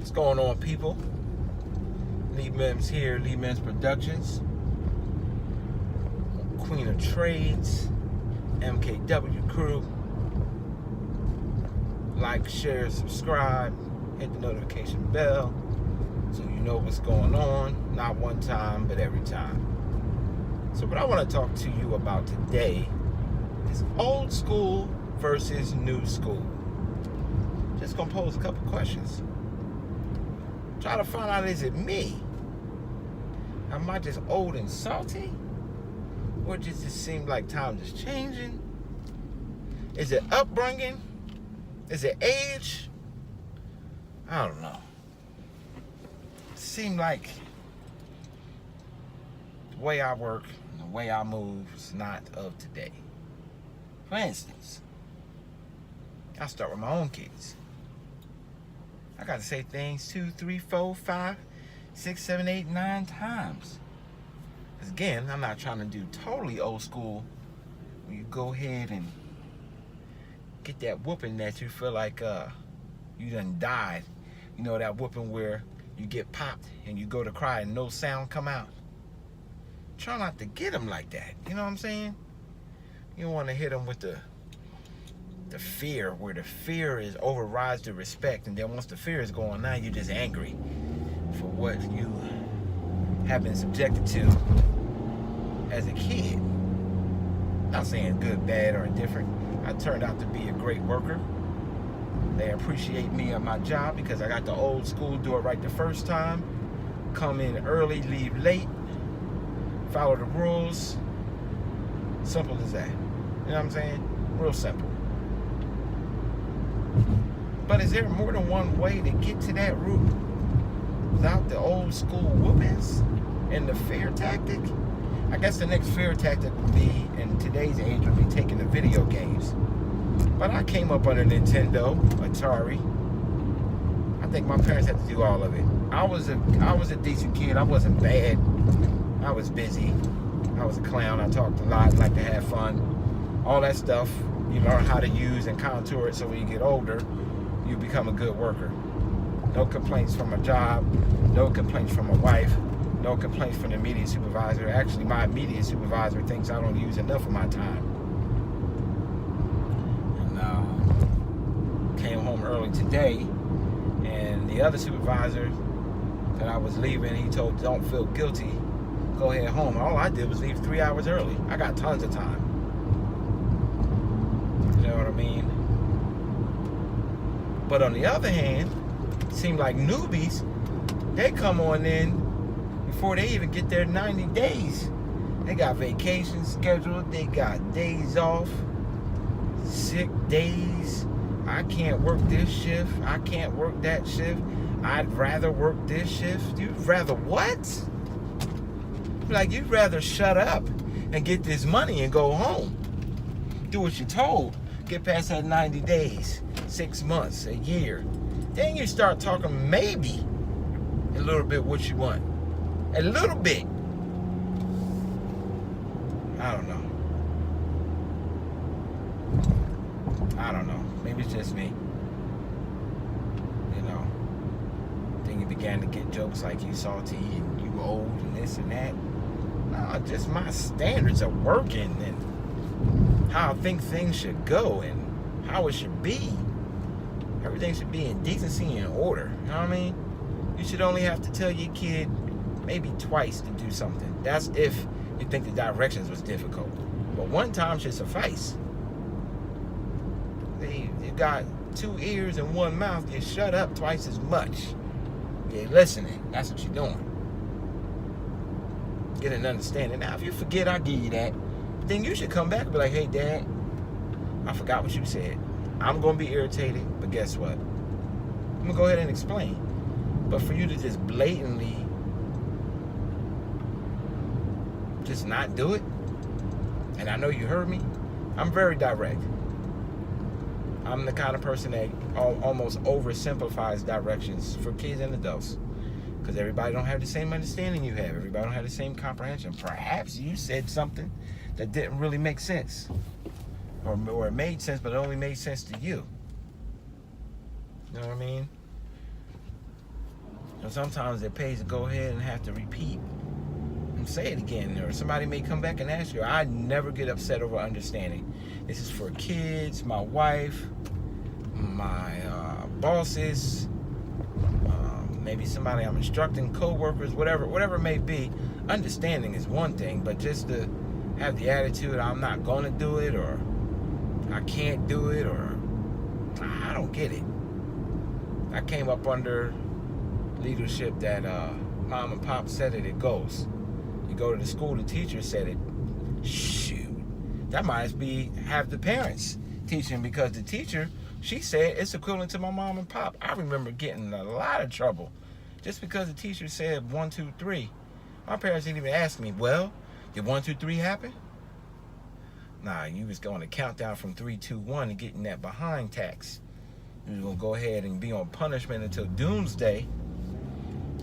What's going on, people? Lee Mims here, Lee Mims Productions, Queen of Trades, MKW crew. Like, share, subscribe, hit the notification bell so you know what's going on, not one time, but every time. So what I want to talk to you about today is old school versus new school. Just gonna pose a couple questions. Try to find out, is it me? Am I just old and salty? Or does it seem like time is changing? Is it upbringing? Is it age? I don't know. It seemed like the way I work and the way I move is not of today. For instance, I start with my own kids. I got to say things 2, 3, 4, 5, 6, 7, 8, 9 times. Because again, I'm not trying to do totally old school where you go ahead and get that whooping that you feel like you done died. You know, that whooping where you get popped and you go to cry and no sound come out. Try not to get them like that. You know what I'm saying? You don't want to hit them with the fear, where the fear is overrides the respect, and then once the fear is going, now you're just angry for what you have been subjected to as a kid. Not saying good, bad, or indifferent. I turned out to be a great worker. They appreciate me at my job because I got the old school, do it right the first time, come in early, leave late, follow the rules. Simple as that. You know what I'm saying? Real simple. But is there more than one way to get to that route without the old school whoopings and the fear tactic? I guess the next fear tactic would be, in today's age, would be taking the video games. But I came up under Nintendo, Atari. I think my parents had to do all of it. I was a decent kid. I wasn't bad. I was busy. I was a clown. I talked a lot, liked to have fun. All that stuff you learn how to use and contour it so when you get older, you become a good worker. No complaints from a job, no complaints from a wife, no complaints from the immediate supervisor. Actually, my immediate supervisor thinks I don't use enough of my time. And came home early today, and the other supervisor that I was leaving, he told, don't feel guilty, go ahead home. All I did was leave 3 hours early. I got tons of time. You know what I mean? But on the other hand, it seemed like newbies, they come on in before they even get their 90 days. They got vacations scheduled, they got days off, sick days. I can't work this shift, I can't work that shift. I'd rather work this shift. You'd rather what? Like, you'd rather shut up and get this money and go home. Do what you're told. Get past that 90 days, 6 months, a year. Then you start talking maybe a little bit what you want. A little bit. I don't know. I don't know. Maybe it's just me. You know. Then you began to get jokes like you salty and you old and this and that. No, just my standards are working and how I think things should go and how it should be. Everything should be in decency and order. You know what I mean? You should only have to tell your kid maybe twice to do something. That's if you think the directions was difficult. But one time should suffice. You got 2 ears and 1 mouth. You shut up twice as much. You're listening. That's what you're doing. Get an understanding. Now, if you forget, I'll give you that. Then you should come back and be like, hey, Dad, I forgot what you said. I'm going to be irritated, but guess what? I'm going to go ahead and explain. But for you to just blatantly just not do it, and I know you heard me, I'm very direct. I'm the kind of person that almost oversimplifies directions for kids and adults. Because everybody don't have the same understanding you have. Everybody don't have the same comprehension. Perhaps you said something that didn't really make sense. Or it made sense, but it only made sense to you. You know what I mean? And sometimes it pays to go ahead and have to repeat and say it again, or somebody may come back and ask you. I never get upset over understanding. This is for kids, my wife, my bosses, maybe somebody I'm instructing, co-workers, whatever it may be. Understanding is one thing, but just to have the attitude I'm not gonna do it, or I can't do it, or I don't get it. I came up under leadership that mom and pop said it goes. You go to the school, the teacher said it. Shoot, that might be have the parents teaching, because the teacher, she said it's equivalent to my mom and pop. I remember getting in a lot of trouble just because the teacher said 1, 2, 3. My parents didn't even ask me, well, did 1, 2, 3 happen? Nah, you was going to count down from 3, 2, 1 and getting that behind tax. You was going to go ahead and be on punishment until doomsday.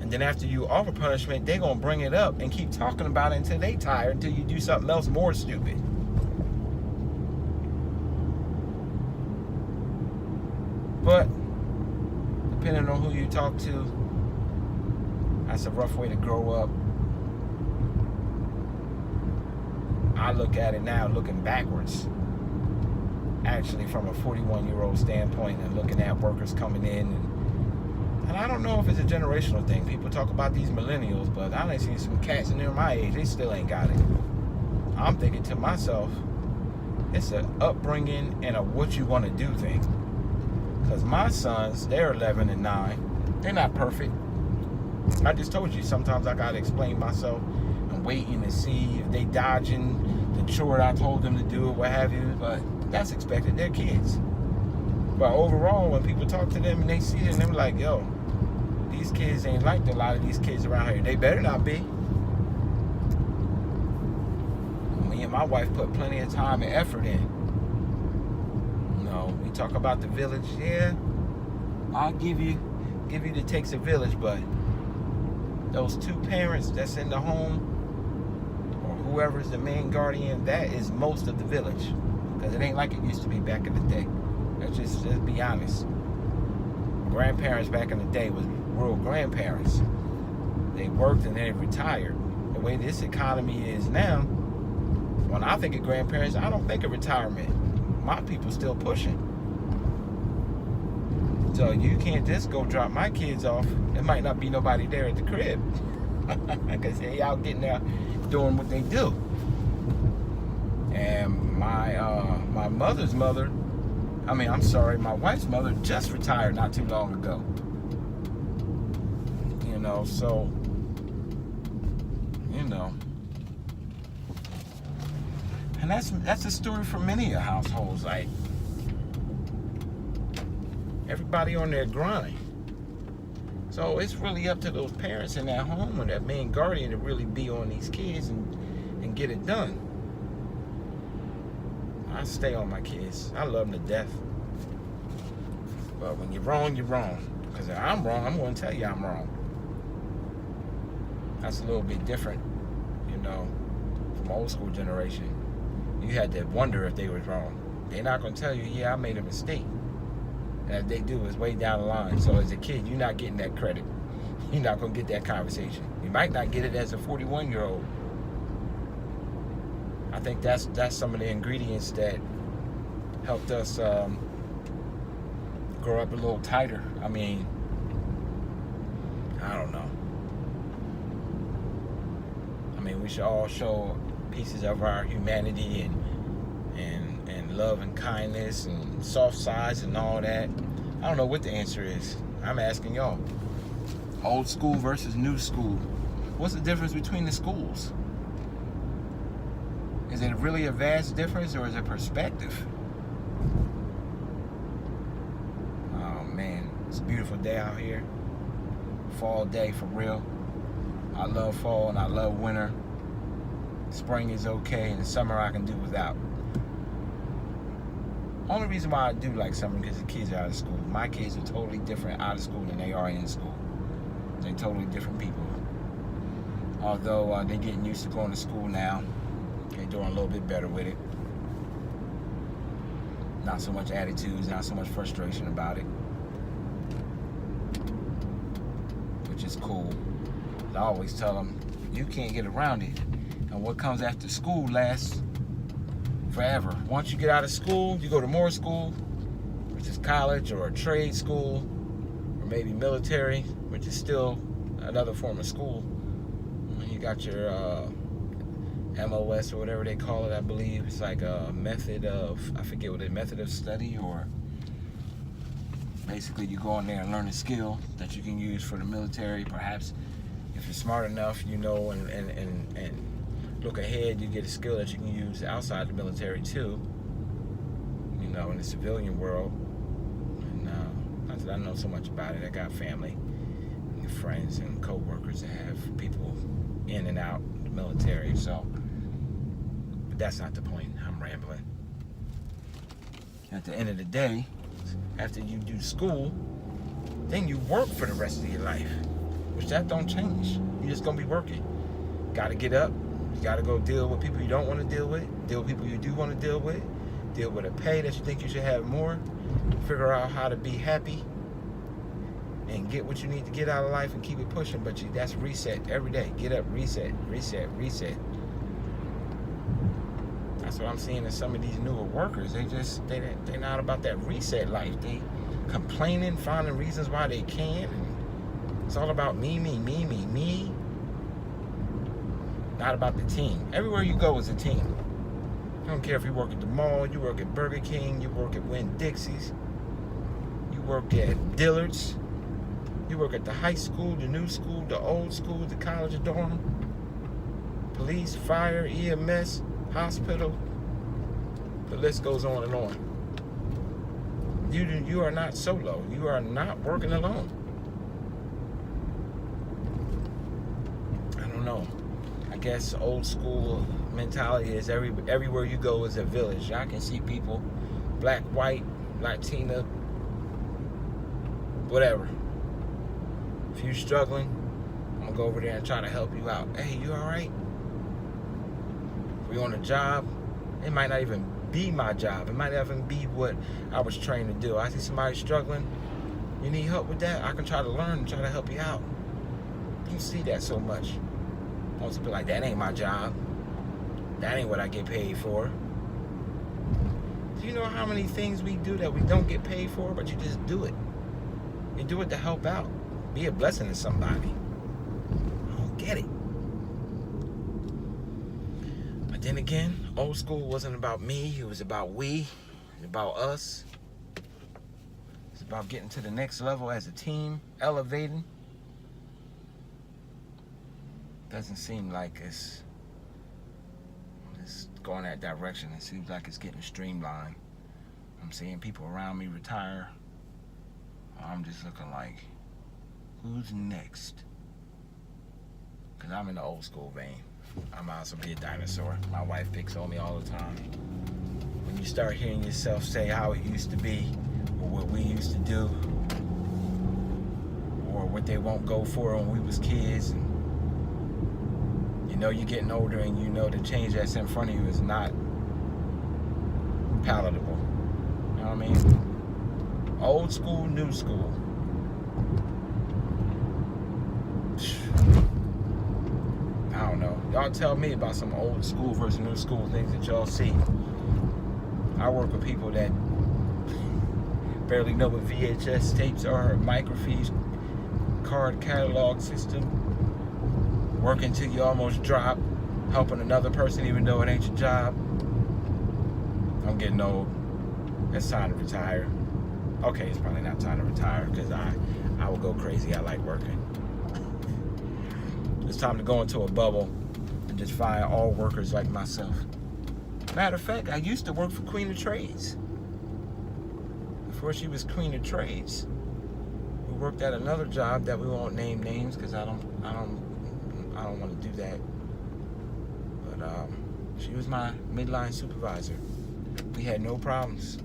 And then after you offer punishment, they're going to bring it up and keep talking about it until they tired, until you do something else more stupid. But depending on who you talk to, that's a rough way to grow up. I look at it now looking backwards, actually from a 41-year-old standpoint, and looking at workers coming in. And I don't know if it's a generational thing. People talk about these millennials, but I done seen some cats in there my age, they still ain't got it. I'm thinking to myself, it's an upbringing and a what you want to do thing. Because my sons, they're 11 and 9. They're not perfect. I just told you, sometimes I got to explain myself and waiting to see if they dodging the chore I told them to do or what have you. But that's expected. They're kids. But overall, when people talk to them and they see it, and they're like, yo, these kids ain't like a lot of these kids around here. They better not be. Me and my wife put plenty of time and effort in. You know, we talk about the village. Yeah, I'll give you the takes a village, but those 2 parents that's in the home, or whoever's the main guardian, that is most of the village. Because it ain't like it used to be back in the day. Let's just be honest. Grandparents back in the day was real grandparents. They worked and they retired. The way this economy is now, when I think of grandparents, I don't think of retirement. My people still pushing. So you can't just go drop my kids off. There might not be nobody there at the crib. Because they out getting there doing what they do. And my mother's mother, my wife's mother just retired not too long ago. You know, so, you know. And that's a story for many households. Like, everybody on their grind. So it's really up to those parents in that home or that main guardian to really be on these kids and get it done. I stay on my kids. I love them to death. But when you're wrong, you're wrong. Because if I'm wrong, I'm going to tell you I'm wrong. That's a little bit different, you know, from old school generation. You had to wonder if they was wrong. They're not going to tell you, yeah, I made a mistake. And if they do, it's way down the line. So as a kid, you're not getting that credit. You're not going to get that conversation. You might not get it as a 41-year-old. I think that's some of the ingredients that helped us grow up a little tighter. I mean, I don't know. I mean, we should all show pieces of our humanity and love and kindness and soft sides and all that. I don't know what the answer is. I'm asking y'all. Old school versus new school. What's the difference between the schools? Is it really a vast difference, or is it perspective? Oh man, it's a beautiful day out here. Fall day for real. I love fall and I love winter. Spring is okay, and the summer I can do without. Only reason why I do like summer because the kids are out of school. My kids are totally different out of school than they are in school. They're totally different people. Although they're getting used to going to school now. They're doing a little bit better with it. Not so much attitudes, not so much frustration about it. which is cool. I always tell them, you can't get around it. And what comes after school lasts forever. Once you get out of school, you go to more school, which is college or a trade school, or maybe military, which is still another form of school. You got your MOS or whatever they call it, I believe. It's like a method of, I forget what it is, method of study, or basically you go in there and learn a skill that you can use for the military. Perhaps if you're smart enough, you know, and look ahead, you get a skill that you can use outside the military too, you know, in the civilian world. And not that I know so much about it. I got family and friends and co-workers that have people in and out the military, so, but that's not the point. I'm rambling. At the end of the day, after you do school, then you work for the rest of your life, which that don't change. You're just gonna be working. Gotta get up, you gotta go deal with people you don't want to deal with people you do want to deal with a pay that you think you should have more, figure out how to be happy and get what you need to get out of life and keep it pushing. But that's reset every day. Get up, reset, reset, reset. That's what I'm seeing in some of these newer workers. They're not about that reset life. They complaining, finding reasons why they can't. And it's all about me, me, me, me, me. Not about the team. Everywhere you go is a team. I don't care if you work at the mall, you work at Burger King, you work at Winn-Dixie's, you work at Dillard's, you work at the high school, the new school, the old school, the college dorm, police, fire, EMS, hospital. The list goes on and on. You are not solo. You are not working alone. I don't know. I guess old school mentality is everywhere you go is a village. I can see people, black, white, Latina, whatever. If you're struggling, I'm gonna go over there and try to help you out. Hey, you all right? If we're on a job, it might not even be my job. It might not even be what I was trained to do. I see somebody struggling. You need help with that? I can try to learn and try to help you out. You don't see that so much. Most people like, that ain't my job. That ain't what I get paid for. Do you know how many things we do that we don't get paid for, but you just do it? You do it to help out. Be a blessing to somebody. I don't get it. But then again, old school wasn't about me. It was about we. It was about us. It's about getting to the next level as a team, elevating. Doesn't seem like it's going that direction. It seems like it's getting streamlined. I'm seeing people around me retire. I'm just looking like, who's next? Because I'm in the old school vein. I might also be a dinosaur. My wife picks on me all the time. When you start hearing yourself say how it used to be, or what we used to do, or what they won't go for when we was kids, and you know you're getting older and you know the change that's in front of you is not palatable. You know what I mean? Old school, new school. I don't know. Y'all tell me about some old school versus new school things that y'all see. I work with people that barely know what VHS tapes are, microfiche, card catalog system, working till you almost drop, helping another person even though it ain't your job. I'm getting old. It's time to retire. Okay, it's probably not time to retire because I will go crazy. I like working. It's time to go into a bubble and just fire all workers like myself. Matter of fact, I used to work for Queen of Trades. Before she was Queen of Trades, we worked at another job that we won't name names because I don't want to do that. But she was my midline supervisor. We had no problems.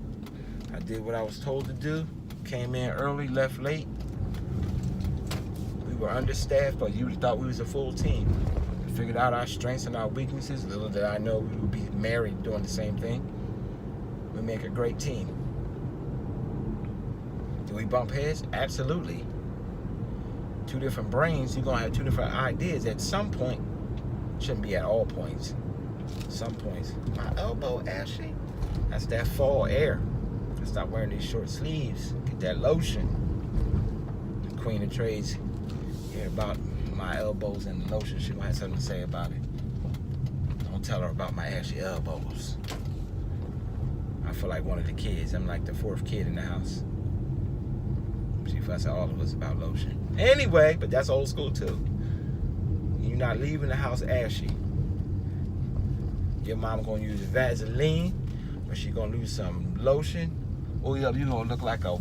I did what I was told to do. Came in early, left late. We were understaffed, but you thought we was a full team. We figured out our strengths and our weaknesses. Little did I know we would be married doing the same thing. We make a great team. Do we bump heads? Absolutely. two different brains, you're gonna have two different ideas at some point. Shouldn't be at all points. Some points. My elbow ashy. That's that fall air. I stop wearing these short sleeves. Get that lotion. The Queen of Trades hear about my elbows and the lotion. She might have something to say about it. Don't tell her about my ashy elbows. I feel like one of the kids. I'm like the fourth kid in the house. She fuss at all of us about lotion. Anyway, but that's old school too. You're not leaving the house ashy. Your mom gonna use Vaseline, or she gonna use some lotion. Or you're gonna look like a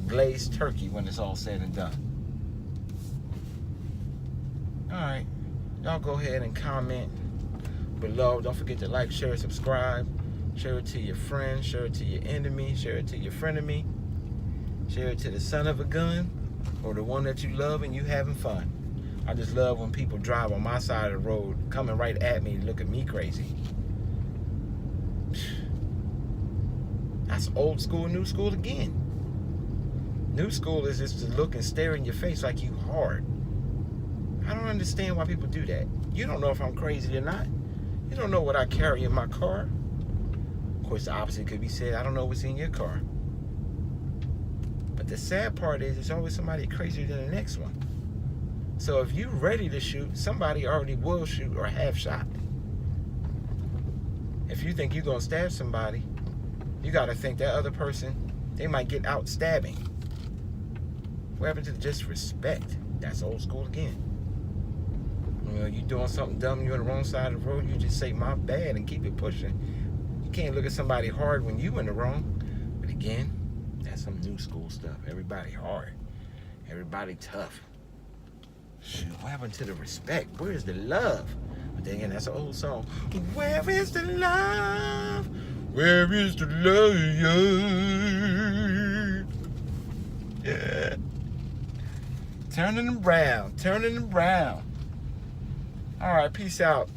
glazed turkey when it's all said and done. Alright, y'all go ahead and comment below. Don't forget to like, share, subscribe. Share it to your friend, share it to your enemy, share it to your frenemy. Share it to the son of a gun, or the one that you love and you having fun. I just love when people drive on my side of the road, coming right at me, look at me crazy. That's old school, new school again. New school is just to look and stare in your face like you hard. I don't understand why people do that. You don't know if I'm crazy or not. You don't know what I carry in my car. Of course, the opposite could be said. I don't know what's in your car. But the sad part is, there's always somebody crazier than the next one. So if you're ready to shoot, somebody already will shoot or have shot. If you think you're gonna stab somebody, you gotta think that other person, they might get out stabbing. What happened to just respect? That's old school again. You know, you doing something dumb, you're on the wrong side of the road, you just say my bad and keep it pushing. You can't look at somebody hard when you in the wrong. But again, that's some new school stuff. Everybody hard. Everybody tough. Shoot, what happened to the respect? Where's the love? But then again, that's an old song. Where is the love? Where is the love? Yeah. Turning them brown. Turning them brown. All right, peace out.